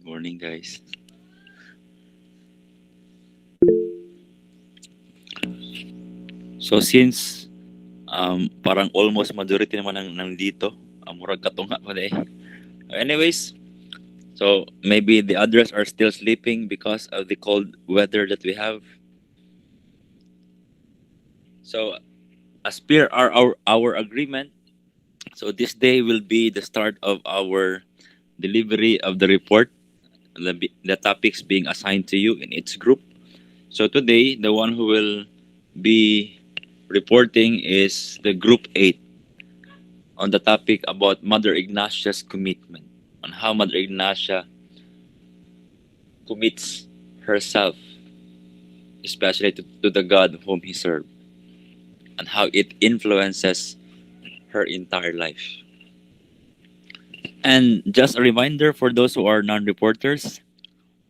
Morning, guys. So since parang almost majority naman nandito, murag katunga pa eh. Anyways, so maybe the others are still sleeping because of the cold weather that we have. So as per our agreement, so this day will be the start of our delivery of the report, the topics being assigned to you in each group. So today, the one who will be reporting is the group 8 on the topic about Mother Ignatia's commitment, on how Mother Ignatia commits herself, especially to the God whom he served, and how it influences her entire life. And just a reminder for those who are non-reporters,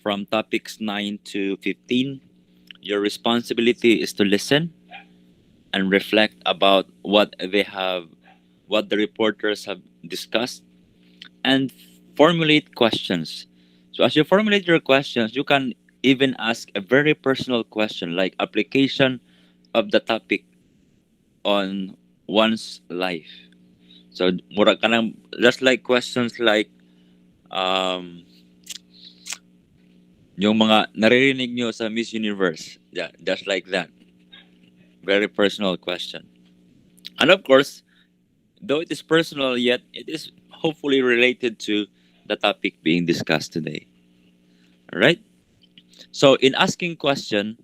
from topics 9 to 15, your responsibility is to listen and reflect about what the reporters have discussed, and formulate questions. So as you formulate your questions, you can even ask a very personal question like application of the topic on one's life. So mura ka nang, just like questions like um, yung mga naririnig nyo sa Miss Universe. Yeah, just like that. Very personal question. And of course, though it is personal, yet it is hopefully related to the topic being discussed today. All right? So in asking question,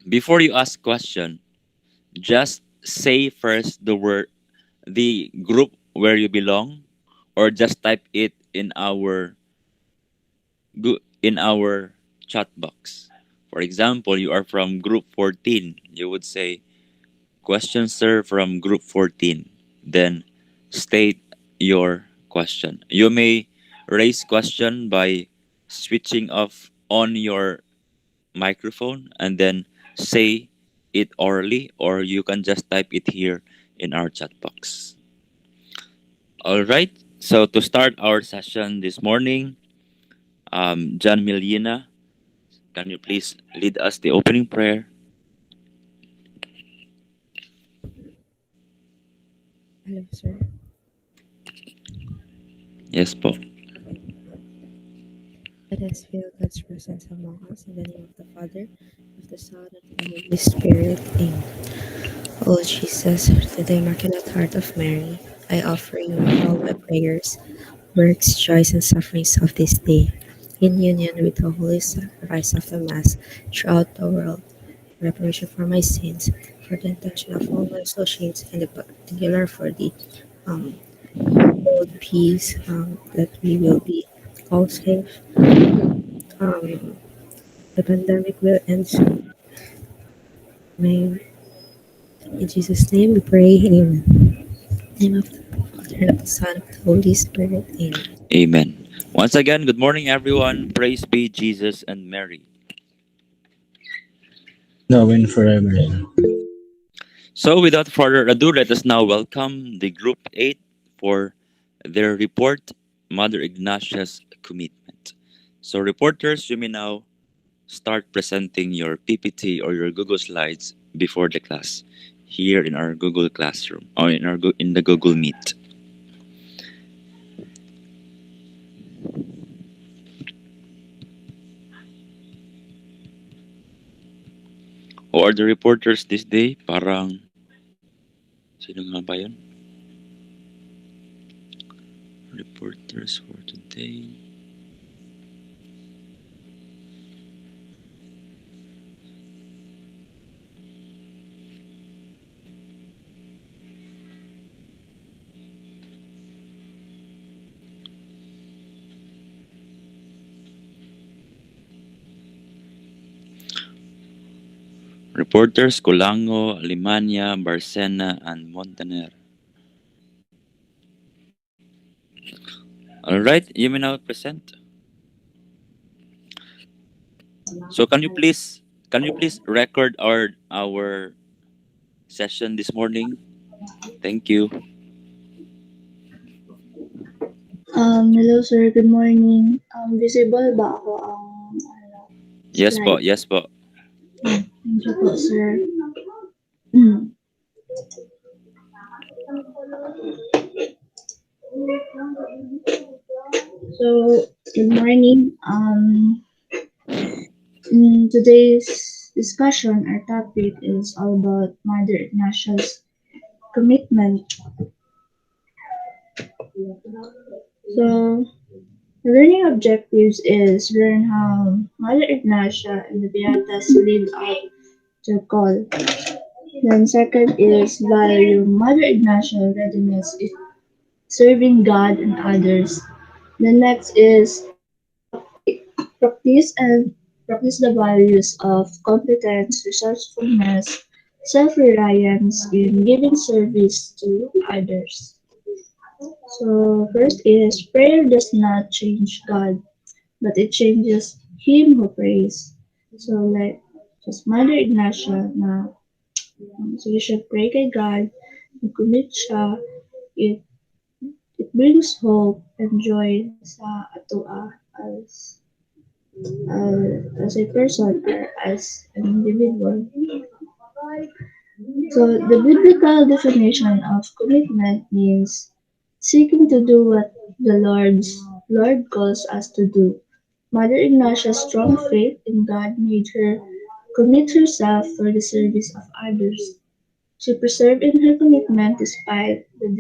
before you ask question, just say first the group where you belong, or just type it in our chat box. For example, you are from group 14, you would say, question sir from group 14. Then state your question. You may raise question by switching off on your microphone and then say it orally, or you can just type it here in our chat box. All right. So to start our session this morning, John Milena, can you please lead us the opening prayer? Hello, sir. Yes, po. Let us feel God's presence among us in the name of the Father, of the Son, and of the Holy Spirit. Amen. O Jesus, to the Immaculate Heart of Mary, I offer you all my prayers, works, joys, and sufferings of this day, in union with the Holy Sacrifice of the Mass throughout the world, reparation for my sins, for the intention of all my associates, and in particular for the um, world peace, that we will be all safe. Um, the pandemic will end soon. May in Jesus' name we pray. Amen. In the name of the Father, and of the Son, and of the Holy Spirit. Amen. Amen. Once again, good morning, everyone. Praise be Jesus and Mary. Now and forever. So, without further ado, let us now welcome the Group 8 for their report, Mother Ignatia's Commitment. So, reporters, you may now start presenting your PPT or your Google Slides before the class here in our Google Classroom or in the Google Meet. Who are the reporters this day? Parang, sino nga ba yun? Reporters for today. Reporters Colango, Alemania, Barcena, and Montaner. All right, you may now present. So can you please record our session this morning? Thank you. Hello sir, good morning. Visible ba ako ang Yes po, slide? yes po. Thank you po sir. Mm. So, good morning. In today's discussion, our topic is all about Mother Ignatius' commitment. So, the learning objectives is learn how Mother Ignatia and the Beatas lived out their call. Then second is value Mother Ignatia readiness is serving God and others. The next is practice and practice the values of competence, resourcefulness, self-reliance in giving service to others. So first is prayer does not change God, but it changes him who prays. So like just Mother Ignatia na so you should pray kay God, commit siya, it it brings hope and joy sa atoa as a person or as an individual. So the biblical definition of commitment means seeking to do what the Lord calls us to do. Mother Ignatia's strong faith in God made her commit herself for the service of others. She persevered in her commitment despite the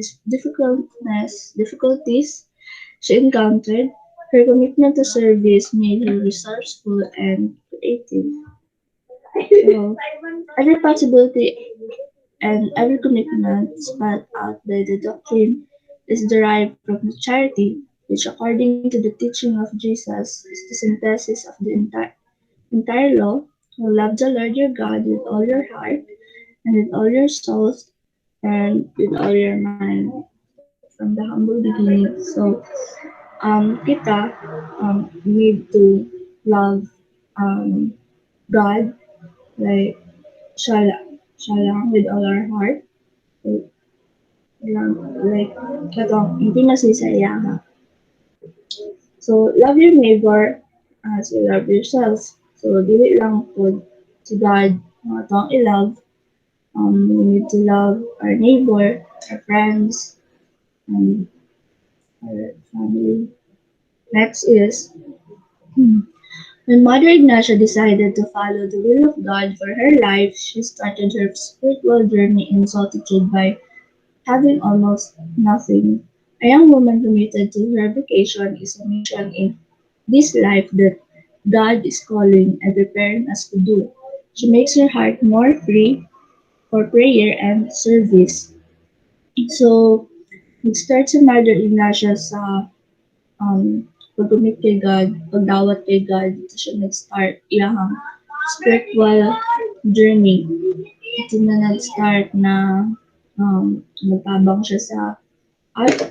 difficulties she encountered. Her commitment to service made her resourceful and creative. So, every possibility and every commitment spelled out by the doctrine is derived from charity, which, according to the teaching of Jesus, is the synthesis of the entire law. Love the Lord your God with all your heart, and with all your souls, and with all your mind. From the humble beginning. So, kita need to love um, God, like, siya lang with all our heart. Lang, like, katong, hindi masisaya ka. So, love your neighbor as you love yourself. So, dili lang po to God, itong i-love. We need to love our neighbor, our friends, and our family. Next is, when Mother Ignatia decided to follow the will of God for her life, she started her spiritual journey in solitude by having almost nothing. A young woman committed to her vocation is a mission in this life that God is calling and preparing us to do. She makes her heart more free for prayer and service. So, nag-start si Mother Ignacia sa pag-commit kay God, pagdawat kay God, ito siya nag-start iyang spiritual journey. Ito na nag-start na magtabang siya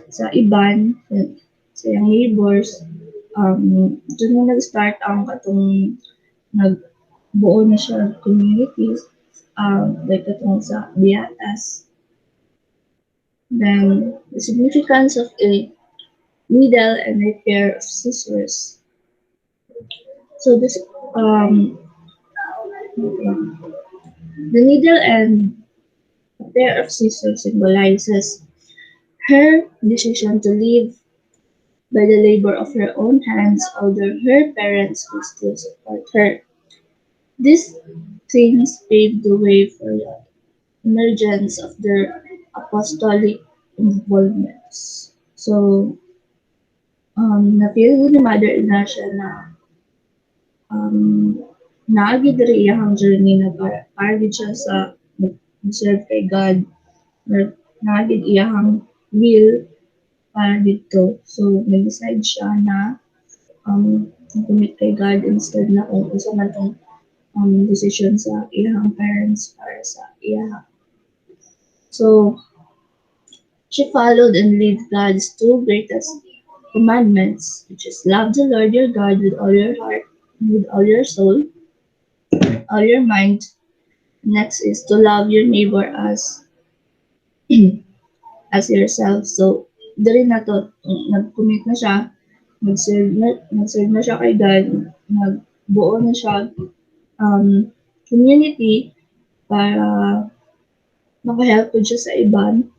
sa iban, sa iyang neighbors. Ito na nag-start ang katong nagbuo na siya ng communities, like katong sa Biatas. Then, the significance of a needle and a pair of scissors. So this the needle and a pair of scissors symbolizes her decision to live by the labor of her own hands, although her parents will still support her. These things paved the way for the emergence of their apostolic involvements. So, na-feel ko ni Mother Ignacia na um, naagi diri iyang journey na para gid siya sa serve kay God, na naagi iyang will para dito. So, nag-decide siya na commit kay God instead na kung isa man tong decision sa iyang parents para sa iya. So, she followed and lived God's two greatest commandments, which is love the Lord your God with all your heart, with all your soul, all your mind. Next is to love your neighbor as as yourself. So diri na to, nag-commit na siya, nag-serve na siya kay God, nagbuo na siya um, community para makahelp po siya sa iban.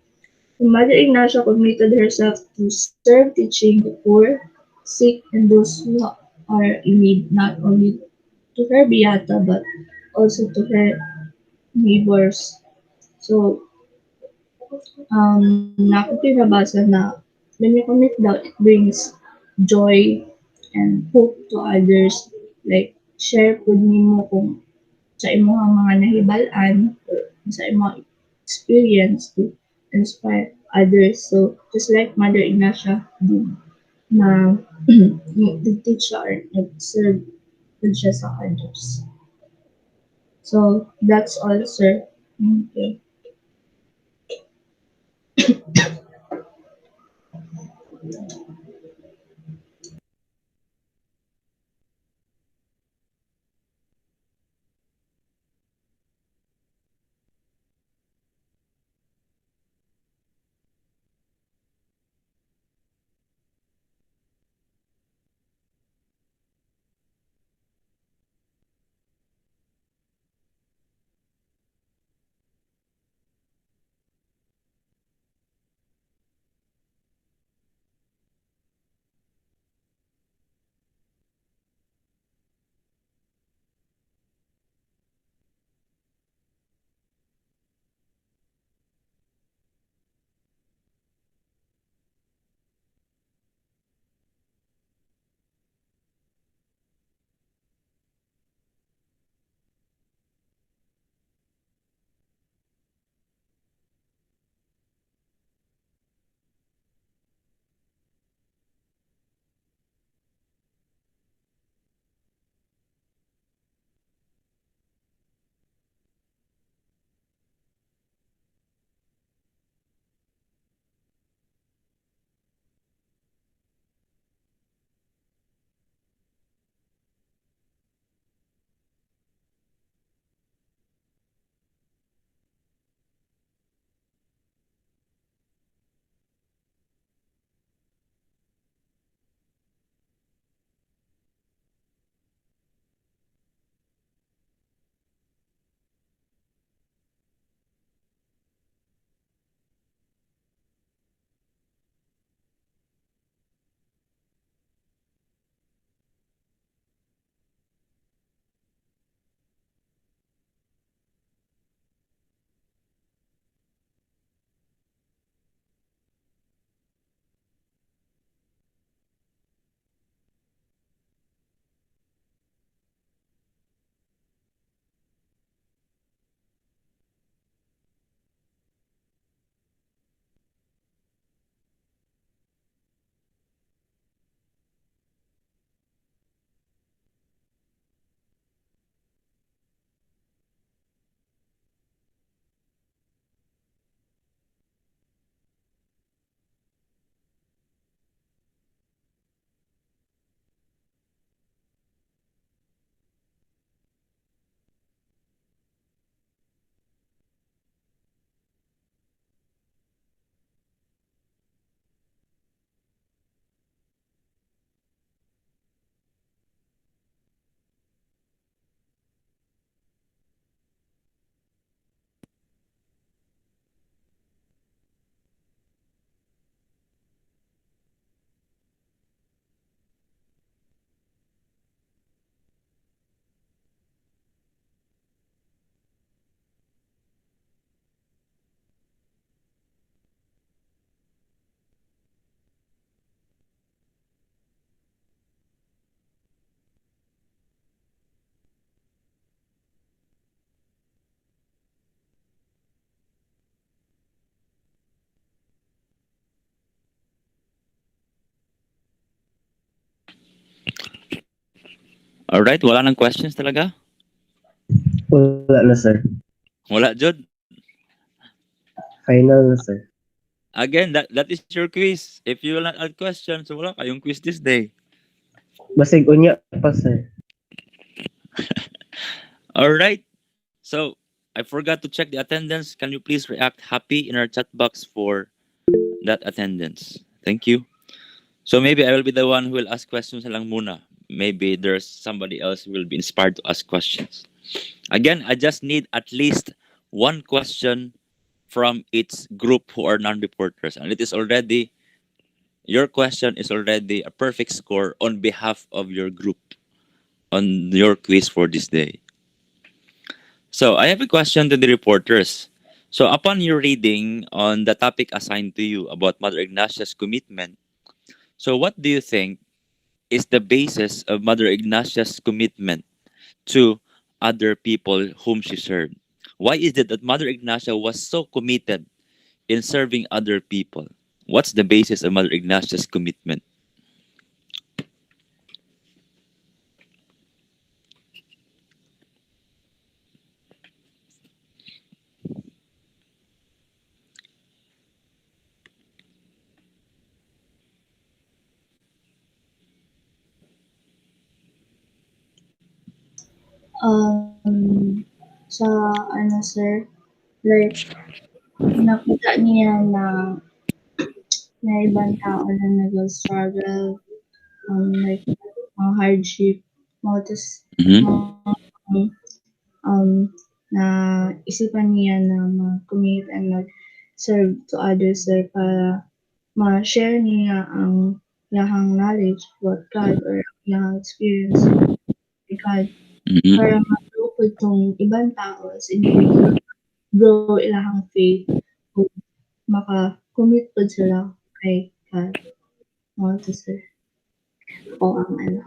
And Mother Ignacia committed herself to serve teaching the poor, sick, and those who are in need, not only to her Beata, but also to her neighbors. So, nakapinabasa na when you commit daw, it brings joy and hope to others. Like, share po nimo kung sa imong mga nahibal-an or sa imong experience to inspire others. So, just like Mother Ignacia din, na nag-teach siya or nag-serve din siya sa others. So, that's all, sir. Thank you. Alright, wala nang questions talaga? Wala na, sir. Wala, Jud. Final na, sir. Again, that is your quiz. If you will not add questions, wala kayong quiz this day. Basig unya pa, sir. Alright. So, I forgot to check the attendance. Can you please react happy in our chat box for that attendance? Thank you. So maybe I will be the one who will ask questions na lang muna. Maybe there's somebody else who will be inspired to ask questions. Again, I just need at least one question from its group who are non-reporters. And it is already, your question is already a perfect score on behalf of your group on your quiz for this day. So I have a question to the reporters. So upon your reading on the topic assigned to you about Mother Ignatia's commitment, so what do you think is the basis of Mother Ignatia's commitment to other people whom she served? Why is it that Mother Ignatia was so committed in serving other people? What's the basis of Mother Ignatia's commitment? Sa ano sir, like nakita niya na ibang tao na nag-struggle, like mga hardship mo tas Mm-hmm. mga um, na isipan niya na mag-commit and mag-serve to others sir para ma-share niya ang iyahang knowledge about God or ang iyahang experience with God para Mm-hmm. ma-grow pud tong ibang tao as individual, grow ilahang faith ug maka-commit pud sila kay God. Mao to sir, o ang ano.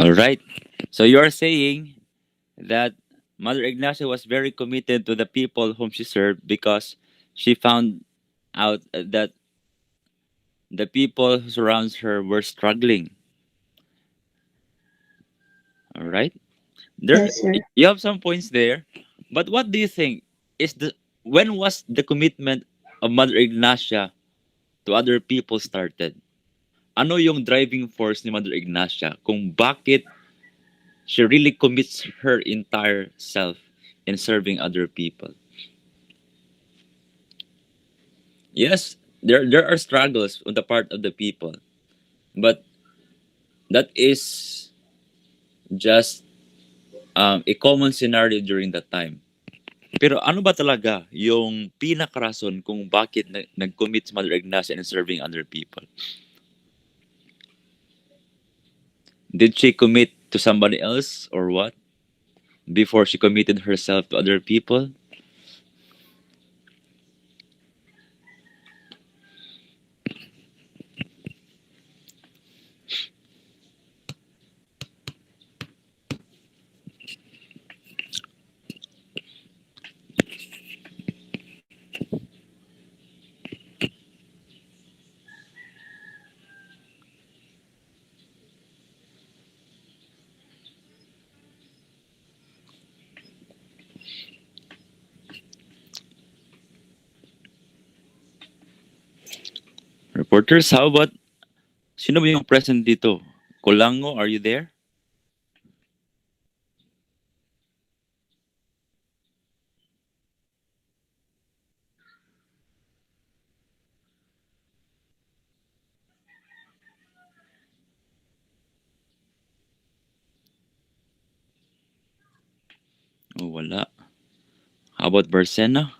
All right. So you are saying that Mother Ignacia was very committed to the people whom she served because she found out that the people who surrounds her were struggling. All right. There, Yes sir. you have some points there, but what do you think is the when was the commitment of Mother Ignacia to other people started? Ano yung driving force ni Mother Ignacia kung bakit she really commits her entire self in serving other people? Yes, there are struggles on the part of the people, but that is just a common scenario during that time. Pero ano ba talaga yung pinakarason kung bakit nag-commit si Mother Ignacia in serving other people? Did she commit to somebody else or what? Before she committed herself to other people? Reporters, how about sino ba yung present dito? Colango, are you there? Oh, wala. How about Bersena?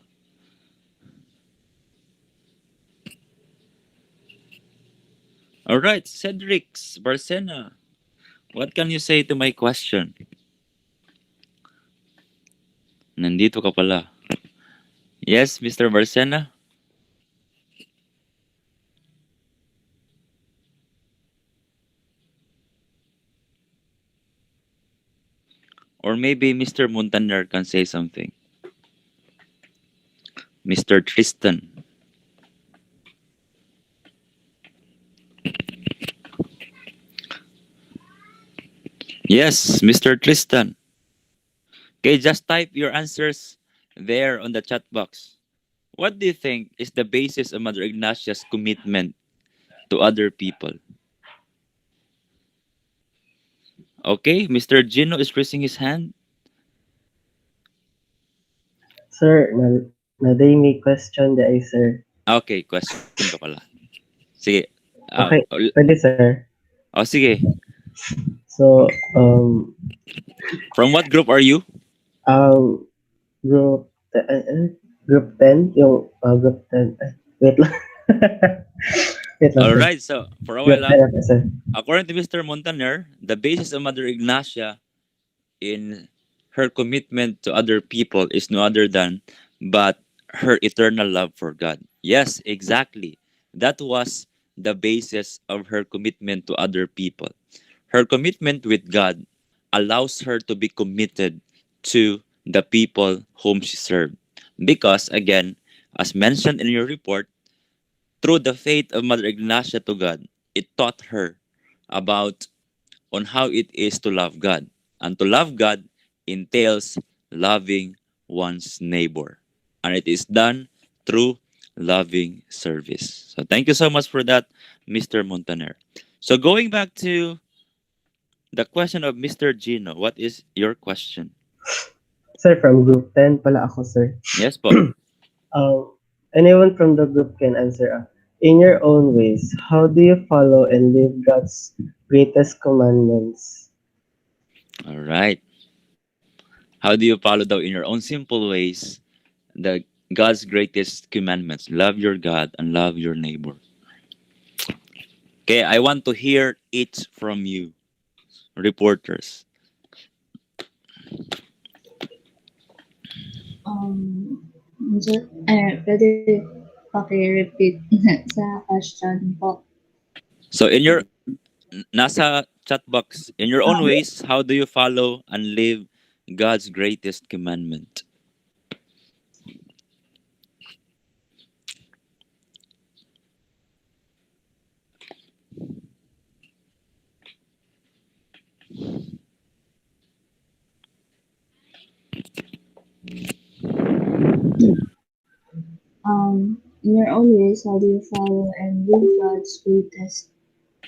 All right, Cedrix, Bersena. What can you say to my question? Nandito ka pala. Yes, Mr. Bersena? Or maybe Mr. Montaner can say something. Mr. Tristan. Yes, Mr. Tristan. Okay, just type your answers there on the chat box. What do you think is the basis of Mother Ignatia's commitment to other people? Okay, Mr. Gino is raising his hand. Sir, na day may question da ay sir. Okay, question ka pala. Sige. Okay, pwede sir. Sige. So, From what group are you? um, group, group 10, yung group 10, wait lang. Wait lang All sir. right. So, for a while Group 10 lang. ako sir. According to Mr. Montaner, the basis of Mother Ignacia in her commitment to other people is no other than but her eternal love for God. Yes, exactly. That was the basis of her commitment to other people. Her commitment with God allows her to be committed to the people whom she served. Because, again, as mentioned in your report, through the faith of Mother Ignacia to God, it taught her about on how it is to love God. And to love God entails loving one's neighbor. And it is done through loving service. So thank you so much for that, Mr. Montaner. So going back to the question of Mr. Gino, what is your question? Sir, from group 10 pala ako sir. Yes, po. Anyone from the group can answer. In your own ways, how do you follow and live God's greatest commandments? All right. How do you follow though in your own simple ways the God's greatest commandments? Love your God and love your neighbor. Okay, I want to hear it from you, reporters. Pwede paki-repeat sa question po. So in your nasa chat box, in your own ways, how do you follow and live God's greatest commandment? In your own ways, how do you follow and live God's greatest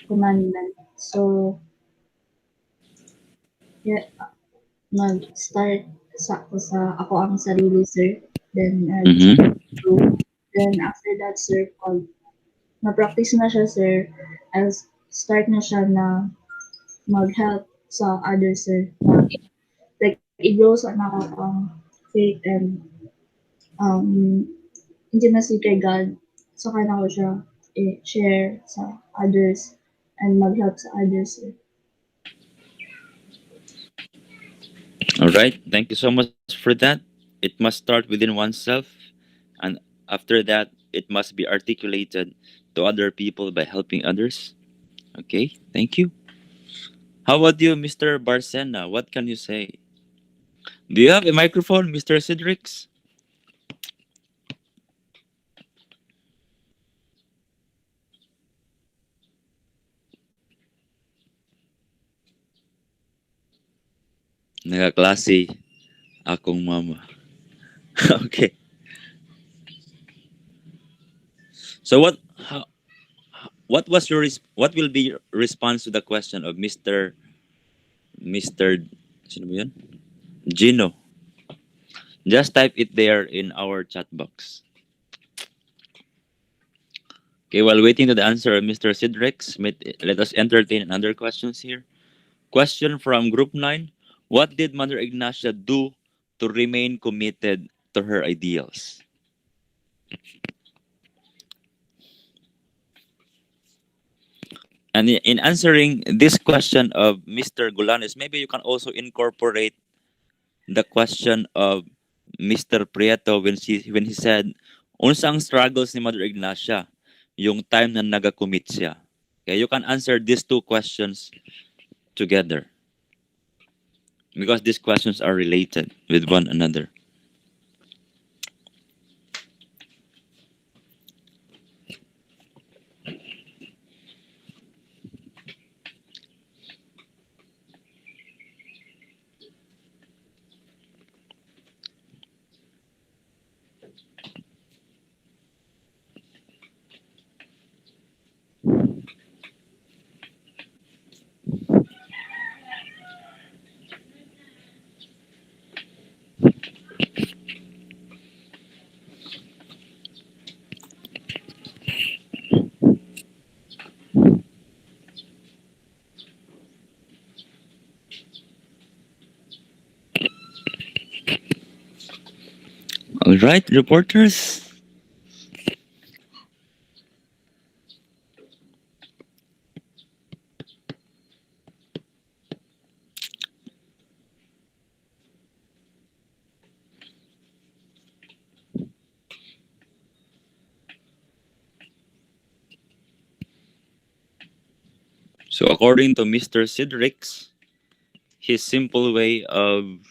commandment? So, yeah, mag-start ako ang sarili, sir. Then, Mm-hmm. group. Then, after that, sir, pag na-practice na siya, sir, I'll start na siya na mag-help sa others, sir. Na, like, i-grow sa anak ang faith and um, intimacy kay God. So, kaya ko siya i-share sa others and mag-help sa others, sir. All right. Thank you so much for that. It must start within oneself, and after that, it must be articulated to other people by helping others. Okay. Thank you. How about you, Mr. Barcena? What can you say? Do you have a microphone, Mr. Cedrix? Nagaklase akong mama. Okay. So what was your what will be your response to the question of Mr. Sino ba yun? Gino? Just type it there in our chat box. Okay, while waiting to the answer of Mr. Sidrex, let us entertain another questions here. Question from Group 9. What did Mother Ignacia do to remain committed to her ideals? And in answering this question of Mr. Gulanes, maybe you can also incorporate the question of Mr. Prieto when he said, unsa ang struggles ni Mother Ignacia? Yung time na nag-commit siya. Okay, you can answer these two questions together because these questions are related with one another. All right, reporters. So according to Mr. Sidrix, his simple way of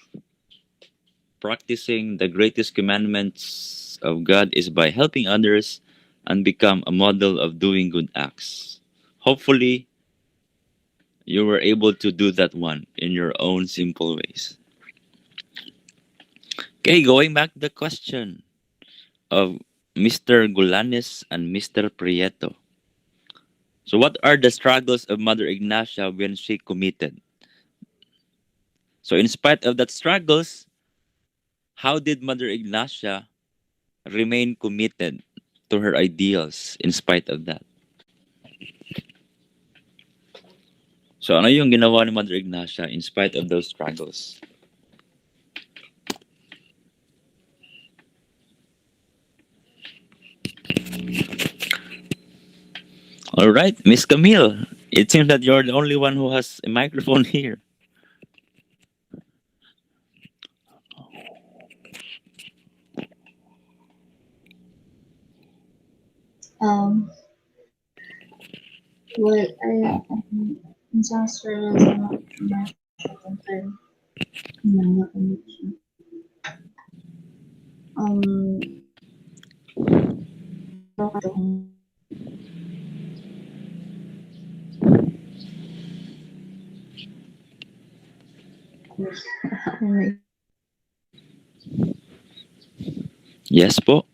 practicing the greatest commandments of God is by helping others and become a model of doing good acts. Hopefully, you were able to do that one in your own simple ways. Okay, going back to the question of Mr. Gulanes and Mr. Prieto. So, what are the struggles of Mother Ignacia when she committed? So, in spite of that struggles, how did Mother Ignacia remain committed to her ideals in spite of that? So, ano yung ginawa ni Mother Ignacia in spite of those struggles? All right, Miss Camille. It seems that you're the only one who has a microphone here. Um, well, disaster is not my second time. Na connection. Katong Yes po.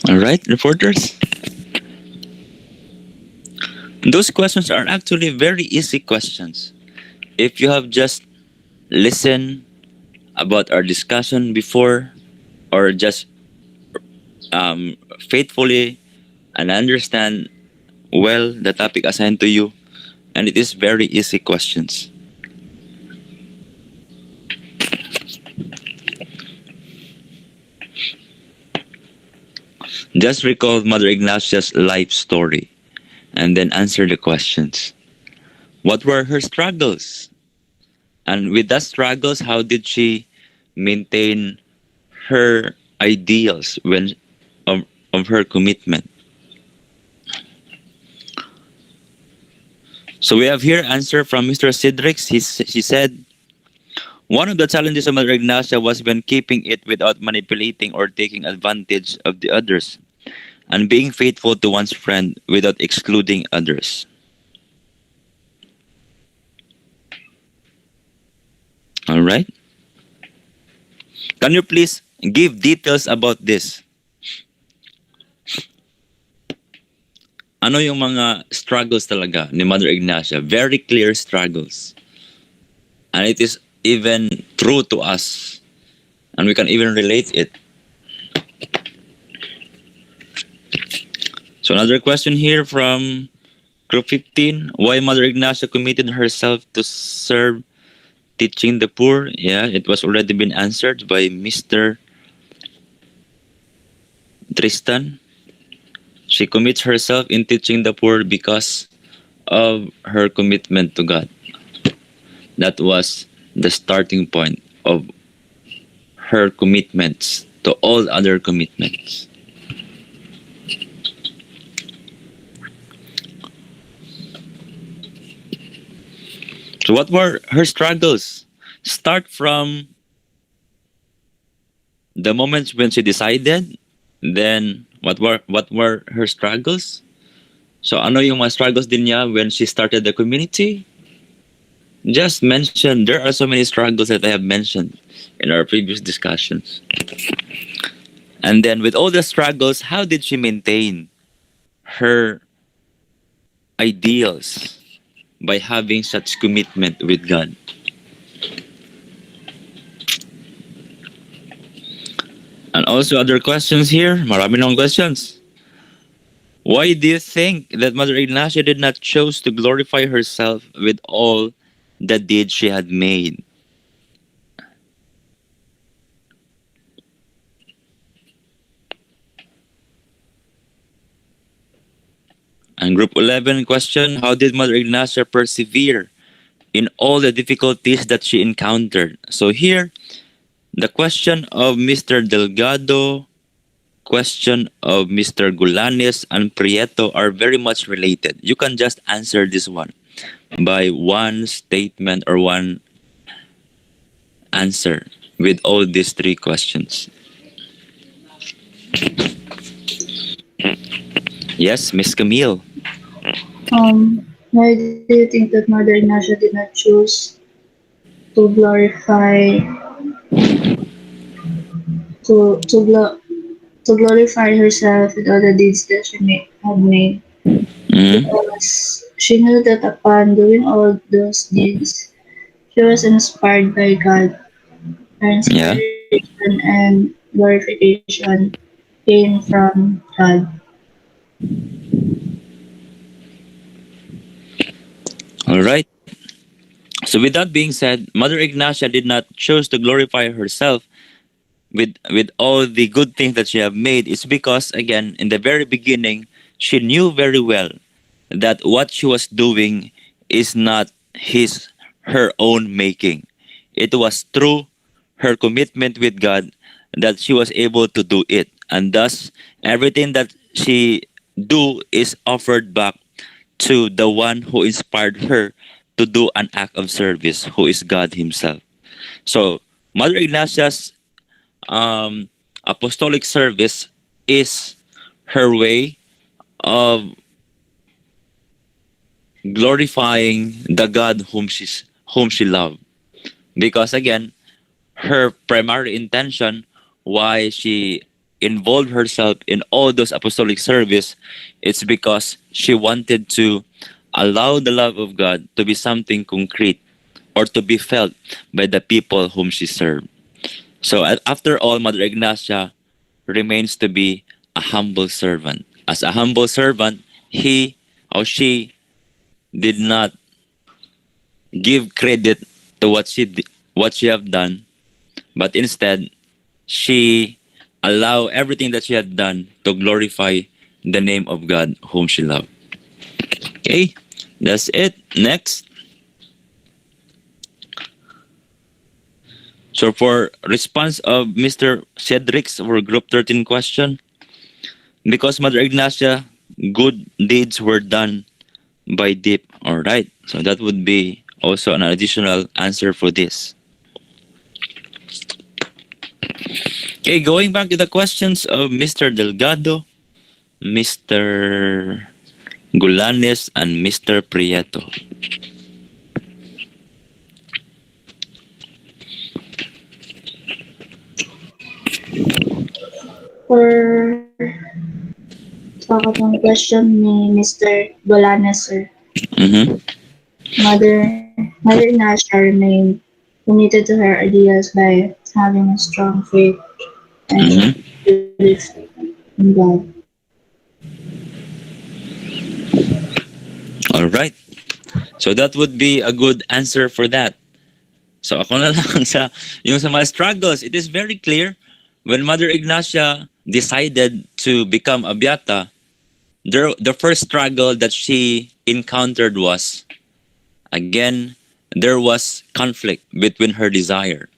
All right, reporters. Those questions are actually very easy questions. If you have just listened about our discussion before or just um, faithfully and understand well the topic assigned to you, and it is very easy questions. Just recall Mother Ignatia's life story and then answer the questions. What were her struggles? And with that struggles, how did she maintain her ideals when of, of her commitment? So we have here answer from Mr. Sidrix. He said, one of the challenges of Mother Ignacia was when keeping it without manipulating or taking advantage of the others, and being faithful to one's friend without excluding others. All right? Can you please give details about this? Ano yung mga struggles talaga ni Mother Ignacia? Very clear struggles. And it is even true to us. And we can even relate it. So another question here from Group 15. Why Mother Ignacia committed herself to serve teaching the poor? Yeah, it was already been answered by Mr. Tristan. She commits herself in teaching the poor because of her commitment to God. That was the starting point of her commitments to all other commitments. So what were her struggles? Start from the moments when she decided, then what were her struggles? So ano yung mga struggles din niya when she started the community? Just mention, there are so many struggles that I have mentioned in our previous discussions. And then with all the struggles, how did she maintain her ideals by having such commitment with God? And also other questions here. Marami ng questions. Why do you think that Mother Ignacia did not choose to glorify herself with all the deeds she had made? And group 11 question, how did Mother Ignacia persevere in all the difficulties that she encountered? So here, the question of Mr. Delgado, question of Mr. Gulanes and Prieto are very much related. You can just answer this one by one statement or one answer with all these three questions. Yes, Miss Camille. Why do you think that Mother Ignacia did not choose to glorify to to glo- to glorify herself with all the deeds that had made? Mm-hmm. Because she knew that upon doing all those deeds, she was inspired by God. Her Yeah. inspiration and glorification came from God. All right. So with that being said, Mother Ignacia did not choose to glorify herself with all the good things that she have made. It's because again, in the very beginning, she knew very well that what she was doing is not his her own making. It was through her commitment with God that she was able to do it. And thus everything that she do is offered back to the one who inspired her to do an act of service, who is God Himself. So Mother Ignatia's apostolic service is her way of glorifying the God whom she loved. Because again, her primary intention why she involved herself in all those apostolic service, it's because she wanted to allow the love of God to be something concrete or to be felt by the people whom she served. So after all, Mother Ignacia remains to be a humble servant. As a humble servant, he or she did not give credit to what she have done, but instead she allow everything that she had done to glorify the name of God whom she loved. Okay, that's it. Next. So for response of Mr. Cedric's for group 13 question, because Mother Ignacia, good deeds were done by deep. All right. So that would be also an additional answer for this. Okay, going back to the questions of Mr. Delgado, Mr. Gulanes, and Mr. Prieto. For sa question ni Mr. Bolanes, sir, Mm-hmm. Mother Ignacia remained committed to her ideals by having a strong faith and Mm-hmm. belief in God. All right. So that would be a good answer for that. So ako na lang yung sa mga struggles, it is very clear when Mother Ignacia decided to become a beata, the first struggle that she encountered was, again, there was conflict between her desire.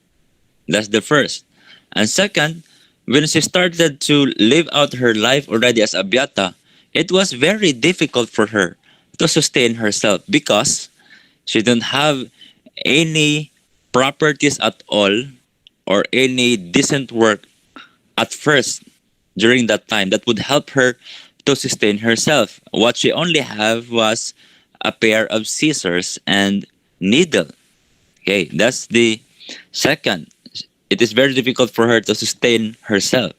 That's the first. And second, when she started to live out her life already as a beata, it was very difficult for her to sustain herself because she didn't have any properties at all or any decent work at first during that time that would help her to sustain herself. What she only have was a pair of scissors and needle. Okay, that's the second. It is very difficult for her to sustain herself.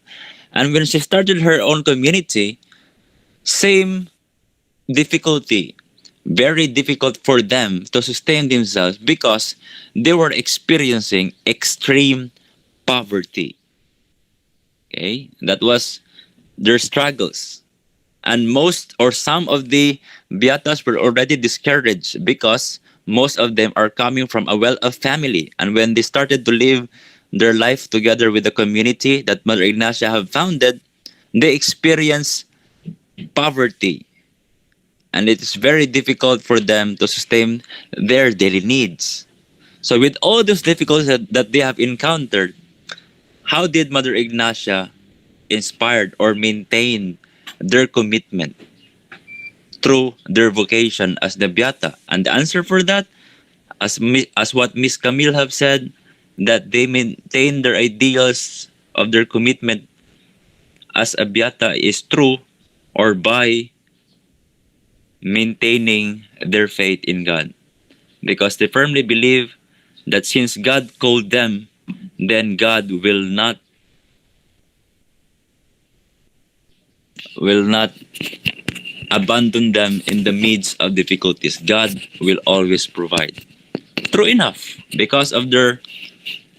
And when she started her own community, same difficulty. Very difficult for them to sustain themselves because they were experiencing extreme poverty. Okay, that was their struggles. And most or some of the Beatas were already discouraged because most of them are coming from a well-off family. And when they started to live their life together with the community that Mother Ignacia have founded, they experience poverty. And it is very difficult for them to sustain their daily needs. So with all those difficulties that they have encountered, how did Mother Ignacia inspired or maintain their commitment through their vocation as the Beata? And the answer for that, as what Miss Camille have said, that they maintain their ideals of their commitment as a Beata is true or by maintaining their faith in God. Because they firmly believe that since God called them, then God will not abandon them in the midst of difficulties. God will always provide. True enough, because of their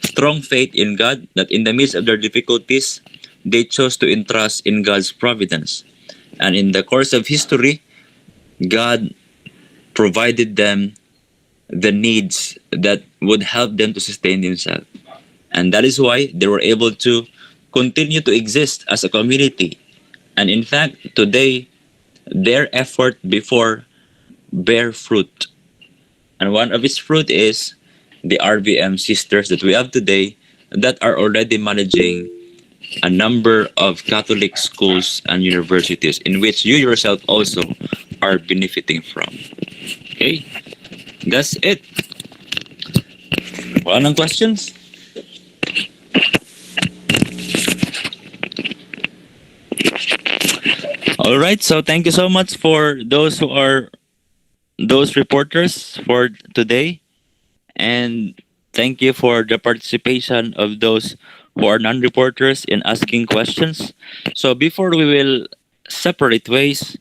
strong faith in God, that in the midst of their difficulties, they chose to entrust in God's providence. And in the course of history, God provided them the needs that would help them to sustain themselves. And that is why they were able to continue to exist as a community. And in fact, today, their effort before bear fruit. And one of its fruit is the RVM sisters that we have today that are already managing a number of Catholic schools and universities in which you yourself also are benefiting from. Okay? That's it. Wala nang questions? All right, so thank you so much for those reporters for today, and thank you for the participation of those who are non-reporters in asking questions. So before we will separate ways,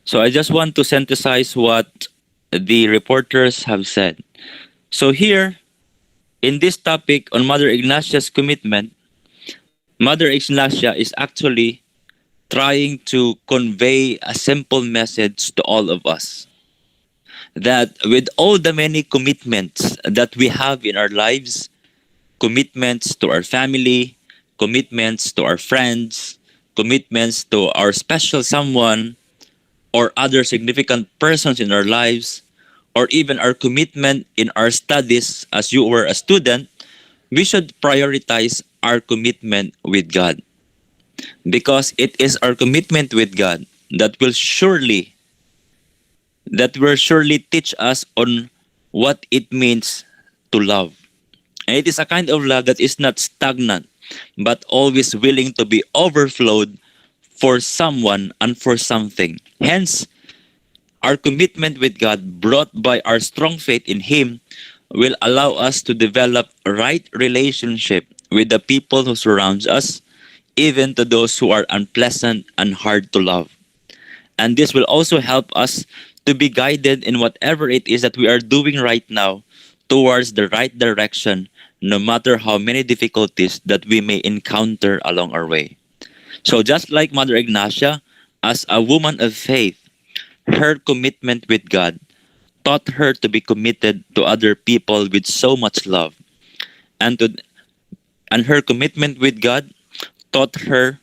so I just want to synthesize what the reporters have said. So here, in this topic on Mother Ignatia's commitment, Mother Ignacia is actually trying to convey a simple message to all of us that with all the many commitments that we have in our lives, commitments to our family, commitments to our friends, commitments to our special someone or other significant persons in our lives, or even our commitment in our studies as you were a student, we should prioritize our commitment with God. Because it is our commitment with God that will surely teach us on what it means to love. And it is a kind of love that is not stagnant, but always willing to be overflowed for someone and for something. Hence, our commitment with God, brought by our strong faith in Him, will allow us to develop a right relationship with the people who surrounds us, even to those who are unpleasant and hard to love. And this will also help us to be guided in whatever it is that we are doing right now towards the right direction, no matter how many difficulties that we may encounter along our way. So just like Mother Ignacia, as a woman of faith, her commitment with God taught her to be committed to other people with so much love. And to and her commitment with God taught her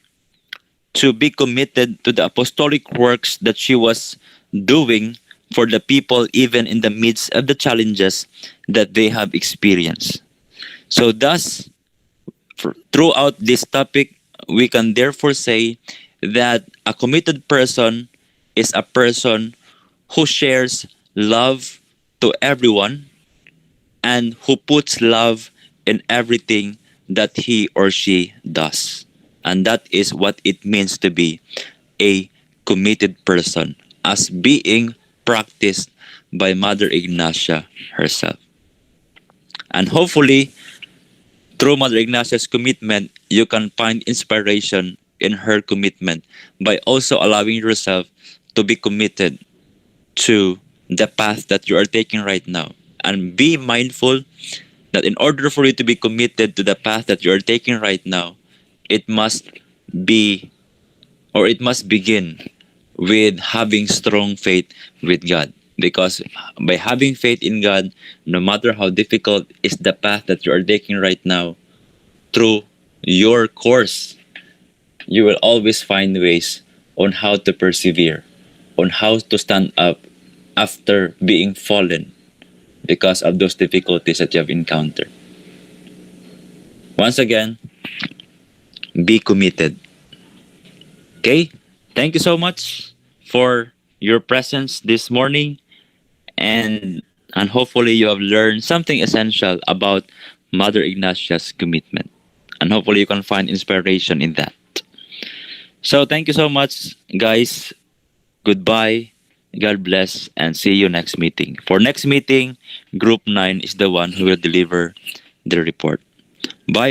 to be committed to the apostolic works that she was doing for the people even in the midst of the challenges that they have experienced. So thus, throughout this topic, we can therefore say that a committed person is a person who shares love to everyone and who puts love in everything that he or she does. And that is what it means to be a committed person, as being practiced by Mother Ignatia herself. And hopefully, through Mother Ignatia's commitment, you can find inspiration in her commitment by also allowing yourself to be committed to the path that you are taking right now. And be mindful that in order for you to be committed to the path that you are taking right now, it must be it must begin with having strong faith with God. Because by having faith in God, no matter how difficult is the path that you are taking right now, through your course, you will always find ways on how to persevere, on how to stand up after being fallen because of those difficulties that you have encountered. Once again, be committed. Okay? Thank you so much for your presence this morning, and hopefully you have learned something essential about Mother Ignatia's commitment. And hopefully you can find inspiration in that. So thank you so much, guys. Goodbye. God bless and see you next meeting. For next meeting, Group 9 is the one who will deliver the report. Bye